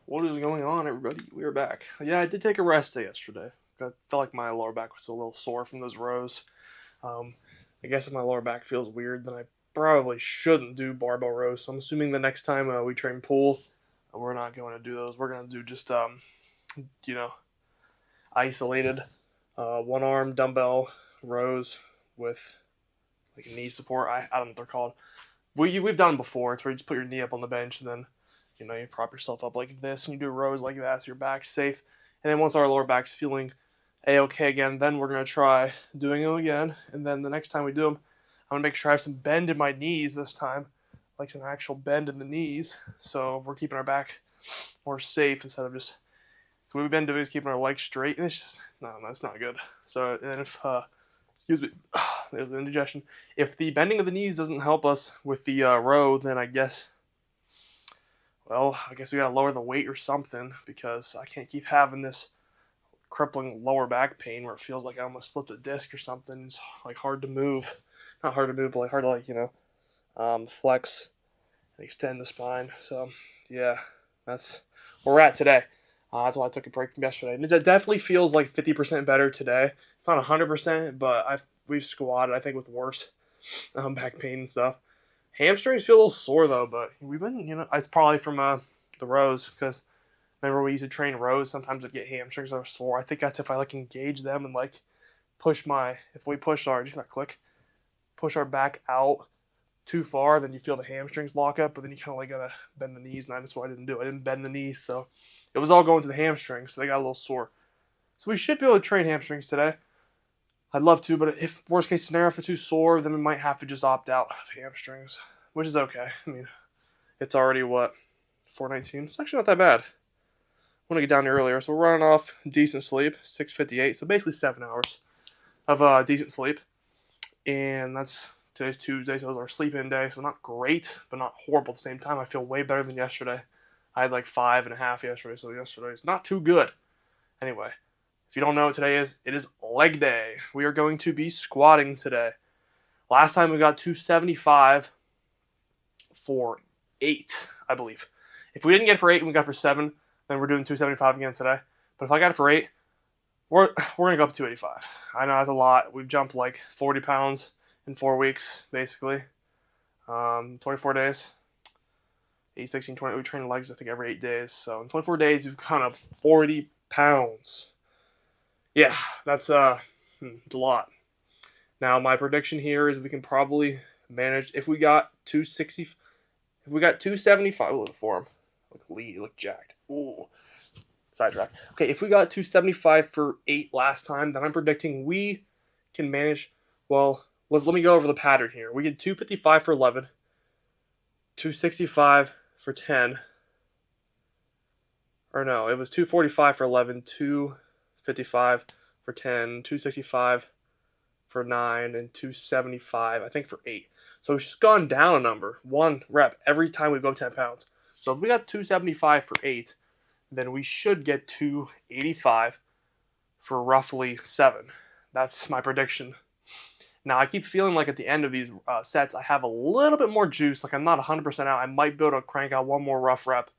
What is going on, everybody? We are back. Yeah, I did take a rest day yesterday. I felt like my lower back was a little sore from those rows. Um, I guess if my lower back feels weird, then I probably shouldn't do barbell rows. So I'm assuming the next time we train pull, we're not going to do those. We're going to do just you know, isolated one arm dumbbell rows with like knee support. I don't know what they're called. We've done them before. It's where you just put your knee up on the bench and then you prop yourself up like this and you do rows like that so your back's safe. And then once our lower back's feeling a-okay again, then we're gonna try doing them again. And then the next time we do them, I'm gonna make sure I have some bend in my knees this time, like some actual bend in the knees, so we're keeping our back more safe instead of just what we've been doing is keeping our legs straight, and it's just no, that's not good. So and if excuse me, there's the indigestion. If the bending of the knees doesn't help us with the row, then I guess we gotta lower the weight or something because I can't keep having this crippling lower back pain where it feels like I almost slipped a disc or something. It's like hard to move, not hard to move, but like hard to flex and extend the spine. So yeah, that's where we're at today. That's why I took a break from yesterday. And it definitely feels like 50% better today. It's not 100%, but we've squatted I think with worse back pain and stuff. Hamstrings feel a little sore though, but we've been it's probably from the rows because remember we used to train rows. Sometimes I'd get hamstrings that are sore. I think that's if I like engage them and like if we push our just not click push our back out too far, then you feel the hamstrings lock up, but then you kind of like gotta bend the knees, and that's what I didn't do. I didn't bend the knees, so it was all going to the hamstrings, so they got a little sore. So we should be able to train hamstrings today. I'd love to, but if worst case scenario, if they're too sore, then we might have to just opt out of hamstrings, which is okay. I mean, it's already what 4:19. It's actually not that bad. I want to get down here earlier, so we're running off decent sleep, 6:58, so basically 7 hours of decent sleep, and that's today's Tuesday, so it was our sleep-in day. So not great, but not horrible at the same time. I feel way better than yesterday. I had like 5.5 yesterday, so yesterday's not too good. Anyway, if you don't know what today is, it is leg day. We are going to be squatting today. Last time we got 275 for 8, I believe. If we didn't get it for 8 and we got it for 7, then we're doing 275 again today. But if I got it for 8, we're gonna go up to 285. I know that's a lot. We've jumped like 40 pounds in 4 weeks, basically. 24 days. 8, 16, 20. We train legs, I think, every 8 days. So in 24 days, we've gone up 40 pounds. Yeah, that's it's a lot. Now my prediction here is we can probably manage if we got 260, if we got 275. Look for him. Look jacked. Ooh, sidetrack. Okay, if we got 275 for 8 last time, then I'm predicting we can manage. Well, let me go over the pattern here. We get 255 for 11, 265 for 10. Or no, it was 245 for 11, 255 for 10, 265 for 9, and 275, I think, for 8. So it's just gone down a number, 1 rep every time we go 10 pounds. So if we got 275 for 8, then we should get 285 for roughly 7. That's my prediction. Now, I keep feeling like at the end of these sets, I have a little bit more juice. Like I'm not 100% out. I might be able to crank out one more rough rep.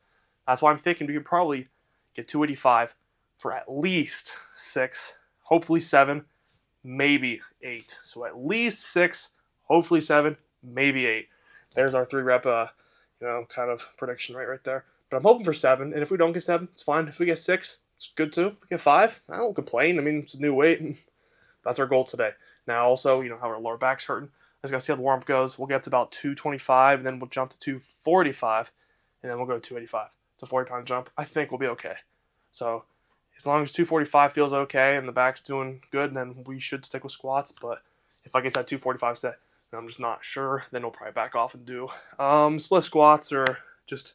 That's why I'm thinking we can probably get 285 for at least 6, hopefully 7, maybe 8. So at least 6, hopefully 7, maybe 8. There's our 3 rep, kind of prediction right there. But I'm hoping for 7, and if we don't get 7, it's fine. If we get 6, it's good too. If we get 5, I don't complain. I mean, it's a new weight. That's our goal today. Now, also, how our lower back's hurting. I just got to see how the warm up goes. We'll get up to about 225, and then we'll jump to 245, and then we'll go to 285. It's a 40-pound jump. I think we'll be okay. So, as long as 245 feels okay and the back's doing good, then we should stick with squats. But if I get that 245 set and I'm just not sure, then we'll probably back off and do split squats or just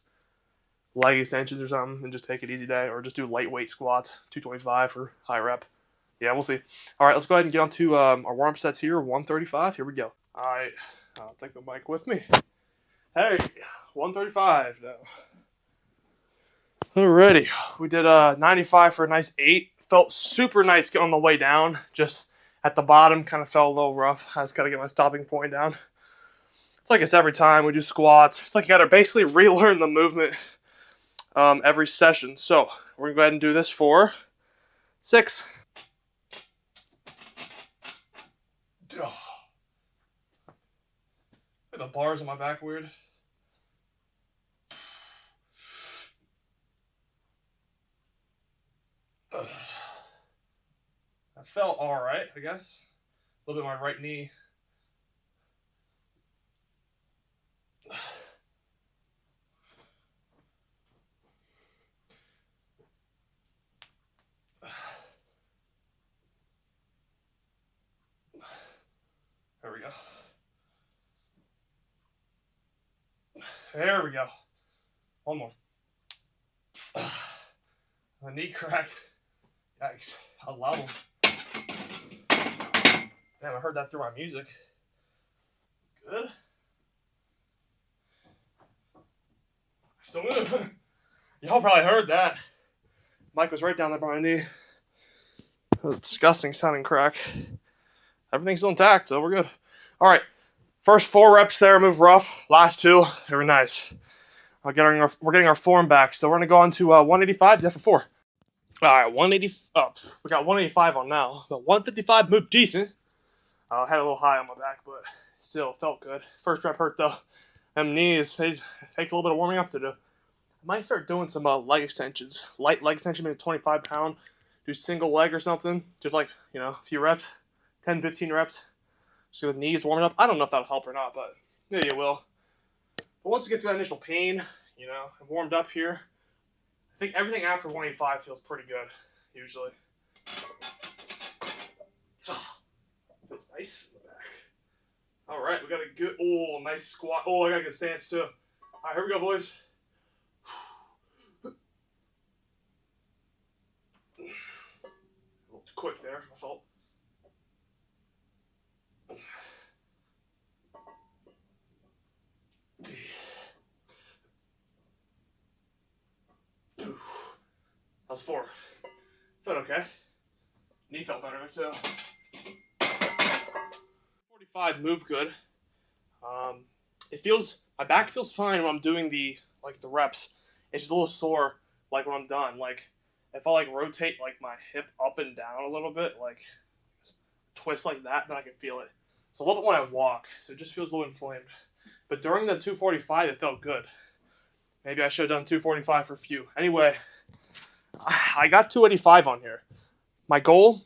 leg extensions or something and just take it easy day, or just do lightweight squats, 225 for high rep. Yeah, we'll see. All right, let's go ahead and get on to our warm-up sets here, 135. Here we go. All right, I'll take the mic with me. Hey, 135 now. Alrighty, we did 95 for a nice 8. Felt super nice on the way down. Just at the bottom, kind of felt a little rough. I just got to get my stopping point down. It's like it's every time we do squats. It's like you got to basically relearn the movement every session. So we're going to go ahead and do this for 6. The bars on my back weird. That felt alright, I guess. A little bit of my right knee. There we go. There we go. One more. My knee cracked. Yikes. How loud. Damn, I heard that through my music. Good. Still moving. Y'all probably heard that. Mike was right down there by my knee. That was a disgusting sounding crack. Everything's still intact, so we're good. Alright. First 4 reps there, move rough. Last 2, they were nice. We're getting our form back, so we're going to go on to 185 for 4. Alright, 180. We got 185 on now. The 155 moved decent. I had a little high on my back, but still felt good. First rep hurt though. Them knees, they take a little bit of warming up to do. I might start doing some leg extensions. Light leg extension, maybe 25 pound. Do single leg or something. Just like, a few reps. 10, 15 reps. So with knees warming up. I don't know if that'll help or not, but maybe it will. But once we get through that initial pain, I'm warmed up here. I think everything after 185 feels pretty good, usually. Feels nice in the back. All right, we got a good, nice squat. I got a good stance too. All right, here we go, boys. A little too quick there, my fault. That was 4. Felt okay. Knee felt better too. 45 moved good. My back feels fine when I'm doing the reps. It's just a little sore when I'm done. If I rotate my hip up and down a little bit, twist like that, then I can feel it. So a little bit when I walk, so it just feels a little inflamed. But during the 245, it felt good. Maybe I should have done 245 for a few. Anyway, I got 285 on here. My goal,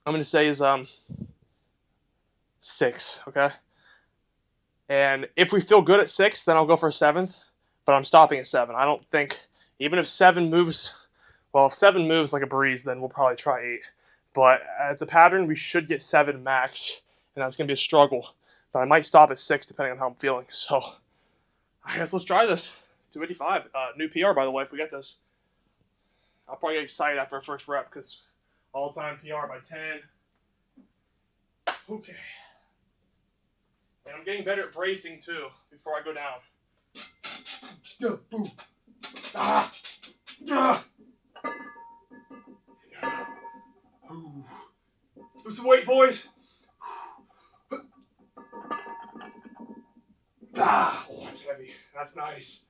I'm going to say, is 6, okay? And if we feel good at 6, then I'll go for a 7th, but I'm stopping at 7. I don't think, even if 7 moves, if 7 moves like a breeze, then we'll probably try 8. But at the pattern, we should get 7 max, and that's going to be a struggle. But I might stop at 6 depending on how I'm feeling. So I guess let's try this. 285. New PR, by the way, if we get this. I'll probably get excited after our first rep because all-time PR by 10. Okay. And I'm getting better at bracing too before I go down. Boom. Ah. Ah. Let's put some weight, boys. That's heavy. That's nice.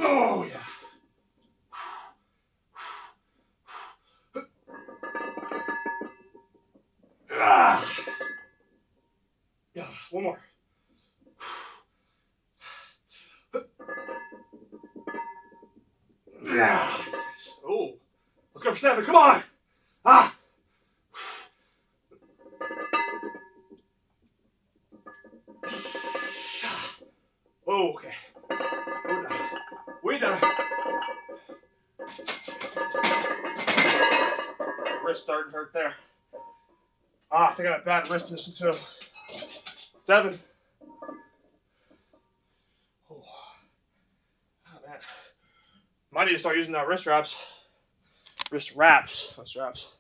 Oh, yeah. Yeah, one more. Oh, let's go for 7. Come on. Oh, okay. We're done. Wrist starting to hurt there. I think I got a bad wrist position too. 7. Oh, man. Might need to start using wrist wraps. Wrist wraps. Not straps.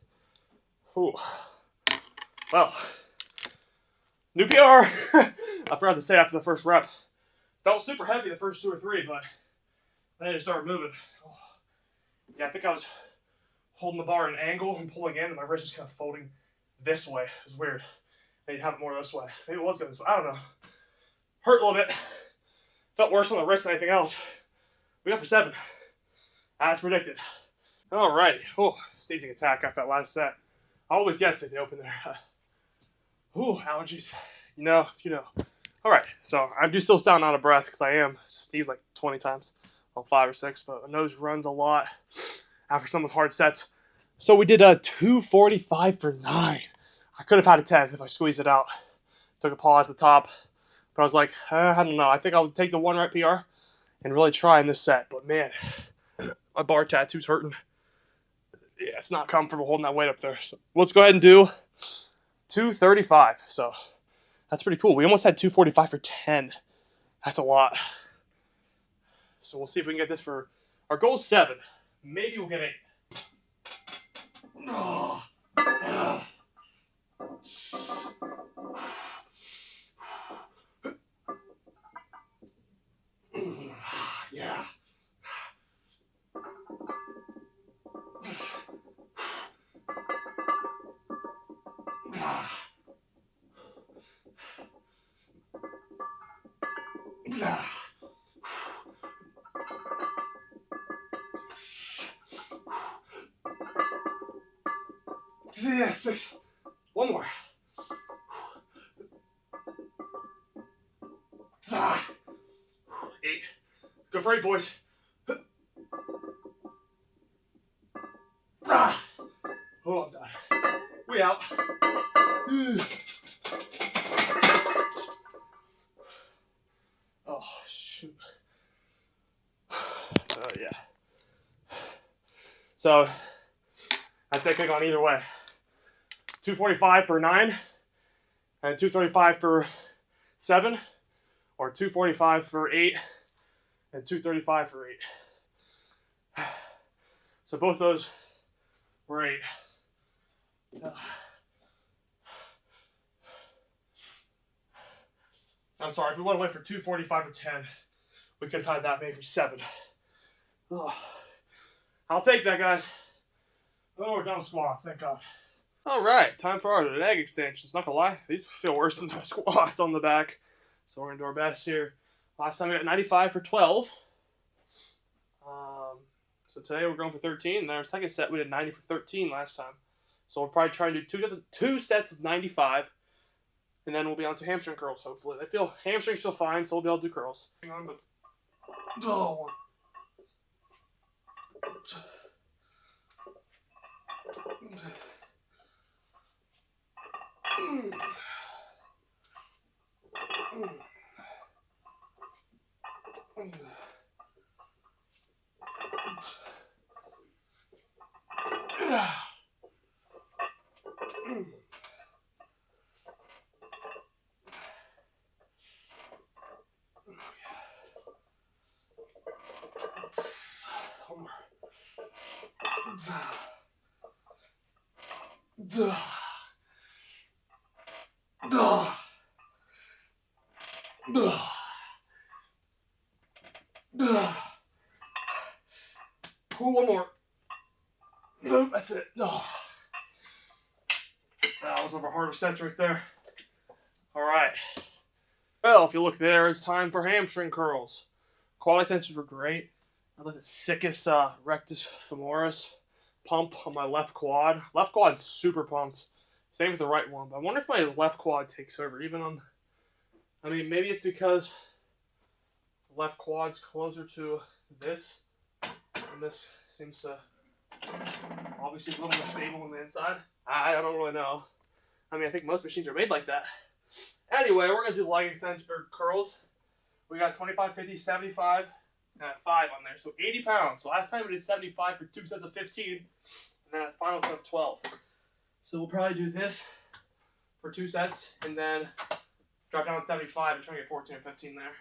Ooh. Well, new PR. I forgot to say after the first rep. Felt super heavy the first 2 or 3, but Then I just started moving. Oh. Yeah, I think I was holding the bar at an angle and pulling in, and my wrist was kind of folding this way. It was weird. I need to have it more this way. Maybe it was going this way. I don't know. Hurt a little bit. Felt worse on the wrist than anything else. We got for 7. As predicted. Alrighty. Oh, sneezing attack after that last set. I always guess at the open there. Ooh, allergies. You know, if you know. Alright, so I do still sound out of breath because I am. Just sneeze like 20 times. Well, 5 or 6, but my nose runs a lot after some of those hard sets. So we did a 245 for 9. I could have had a 10th if I squeezed it out. Took a pause at the top. But I was like, I don't know. I think I'll take the 1 rep PR and really try in this set. But man, my bar tattoo's hurting. Yeah, it's not comfortable holding that weight up there. So let's go ahead and do 235. So that's pretty cool. We almost had 245 for 10. That's a lot. So we'll see if we can get this for our goal is 7. Maybe we'll get 8. Oh. Yeah. Yeah, 6. 1 more. 8. Go for 8, boys. Oh, I'm done. We out. Oh, shoot. Oh, yeah. So, I'd say click on either way. 245 for 9, and 235 for 7, or 245 for 8, and 235 for 8. So both those were 8. I'm sorry, if we would have went for 245 or 10, we could have had that made for 7. Ugh. I'll take that, guys. Oh, we're done with squats, thank God. Alright, time for our leg extensions. Not gonna lie, these feel worse than the squats on the back. So we're gonna do our best here. Last time we got 95 for 12. So today we're going for 13. And then our second set we did 90 for 13 last time. So we'll probably try and do two sets of 95. And then we'll be on to hamstring curls, hopefully. Hamstrings feel fine, so we'll be able to do curls. Hang on, but... Oh. One more. That's it. That was one of our harder sets right there. Alright. Well, if you look there, it's time for hamstring curls. Quad extensions were great. I like the sickest rectus femoris pump on my left quad. Left quad's super pumped. Same with the right one. But I wonder if my left quad takes over. Even on... I mean, maybe it's because the left quad's closer to this. And this seems to obviously a little more stable on the inside. I don't really know. I mean, I think most machines are made like that. Anyway, we're going to do leg extension or curls. We got 25, 50, 75, and 5 on there. So 80 pounds. So last time we did 75 for 2 sets of 15, and then a final set of 12. So we'll probably do this for 2 sets, and then drop down to 75 and try to get 14 or 15 there.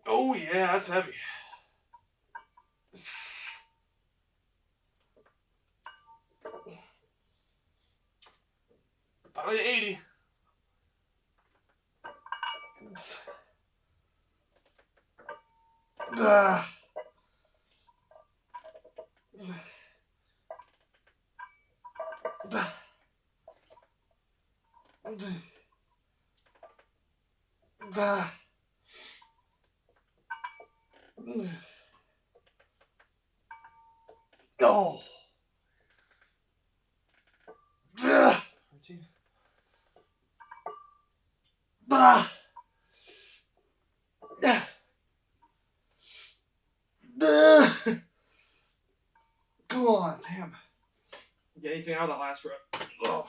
Oh yeah, that's heavy. Finally 80. Ah. Oh. 13. Come on, damn. Get anything out of that last rep. Oh.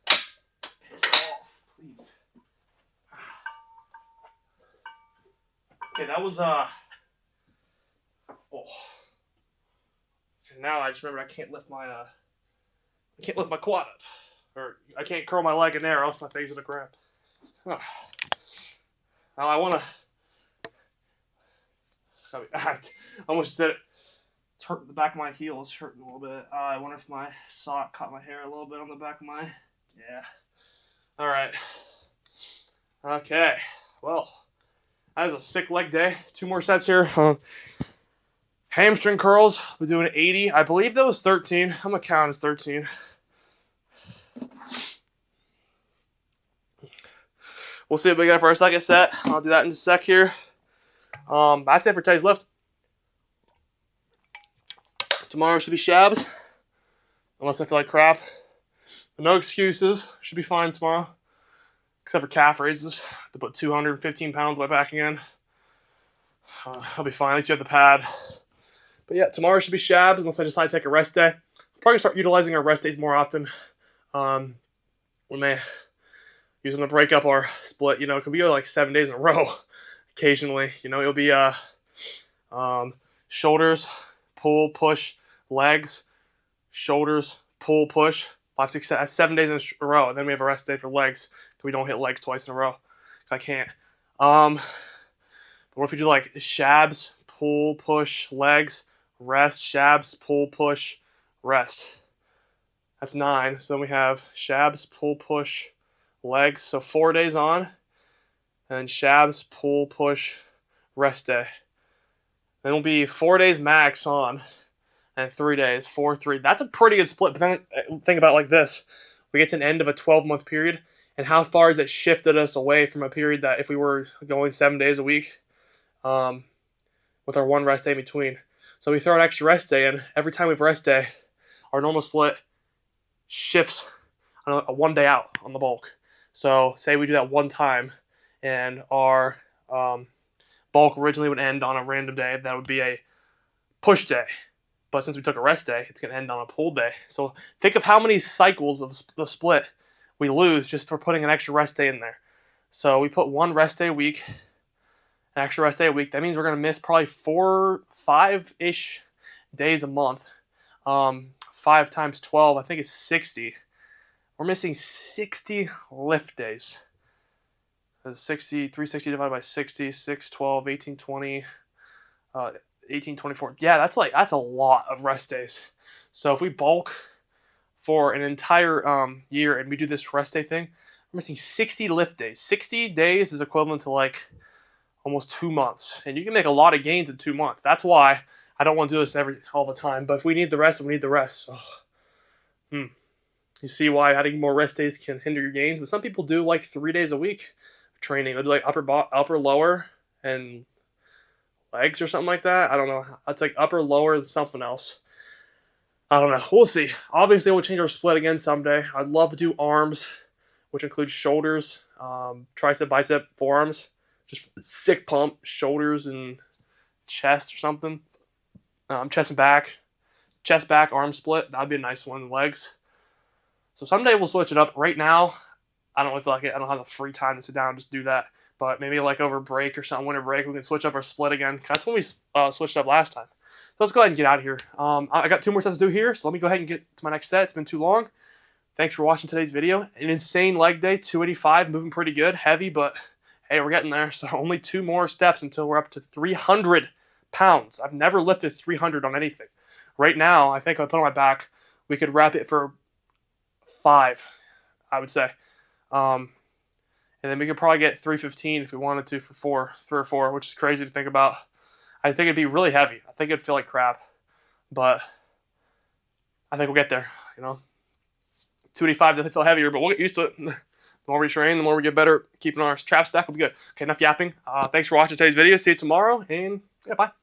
Piss off, please. Okay, that was oh. And now I just remember I can't lift my quad up. Or I can't curl my leg in there or else my thing's gonna cramp. Now I wanna I almost did it. It's hurting the back of my heel is hurting a little bit. I wonder if my sock caught my hair a little bit on the back of my yeah. Alright. Okay. Well, that was a sick leg day. 2 more sets here. Hamstring curls, we're doing 80. I believe that was 13. I'm gonna count as 13. We'll see what we got for our second set. I'll do that in a sec here. That's it for today's lift. Tomorrow should be shabs, unless I feel like crap. But no excuses. Should be fine tomorrow, except for calf raises. I have to put 215 pounds on my back again. I'll be fine. At least you have the pad. But yeah, tomorrow should be shabs, unless I decide to take a rest day. Probably start utilizing our rest days more often. We may use them to break up our split. You know, it can be like 7 days in a row. Occasionally, you know, it'll be shoulders, pull, push, legs, shoulders, pull, push. 5, 6, 7 days in a row, and then we have a rest day for legs because we don't hit legs twice in a row because I can't. But what if we do like shabs, pull, push, legs, rest, shabs, pull, push, rest? That's 9. So then we have shabs, pull, push, legs. So 4 days on, and shabs, pull, push, rest day. Then it'll be 4 days max on, and 3 days, 4, 3. That's a pretty good split. But then think about it like this: we get to an end of a 12-month period, and how far has it shifted us away from a period that if we were going 7 days a week, with our 1 rest day in between. So we throw an extra rest day in. Every time we have a rest day, our normal split shifts a 1 day out on the bulk. So say we do that 1 time, and our bulk originally would end on a random day. That would be a push day. But since we took a rest day, it's going to end on a pull day. So think of how many cycles of the split we lose just for putting an extra rest day in there. So we put 1 rest day a week, an extra rest day a week. That means we're going to miss probably 4, 5-ish days a month. 5 times 12, I think it's 60. We're missing 60 lift days. That's 60, 360 divided by 60, 6, 12, 18, 20, 18, 24. Yeah, that's a lot of rest days. So if we bulk for an entire year and we do this rest day thing, we're missing 60 lift days. 60 days is equivalent to like almost 2 months. And you can make a lot of gains in 2 months. That's why I don't want to do this all the time. But if we need the rest, we need the rest. So, You see why adding more rest days can hinder your gains. But some people do like 3 days a week training. They'll do like upper, lower, and legs or something like that. I don't know. It's like upper, lower, something else. I don't know. We'll see. Obviously, we'll change our split again someday. I'd love to do arms, which includes shoulders, tricep, bicep, forearms. Just sick pump, shoulders and chest or something. Chest and back. Chest, back, arm split. That'd be a nice one. Legs. So someday we'll switch it up. Right now, I don't really feel like it. I don't have the free time to sit down and just do that. But maybe like over break or something, winter break, we can switch up our split again. That's when we switched up last time. So let's go ahead and get out of here. I got 2 more sets to do here, so let me go ahead and get to my next set. It's been too long. Thanks for watching today's video. An insane leg day, 285, moving pretty good, heavy, but hey, we're getting there. So only 2 more steps until we're up to 300 pounds. I've never lifted 300 on anything. Right now, I think if I put on my back, we could wrap it for 5, I would say. And then we could probably get 315 if we wanted to for 3 or 4, which is crazy to think about. I think it'd be really heavy. I think it'd feel like crap, but I think we'll get there. 285 doesn't feel heavier, but we'll get used to it. The more we train, the more we get better. Keeping our traps back will be good. Okay, enough yapping. Thanks for watching today's video. See you tomorrow, and yeah, bye.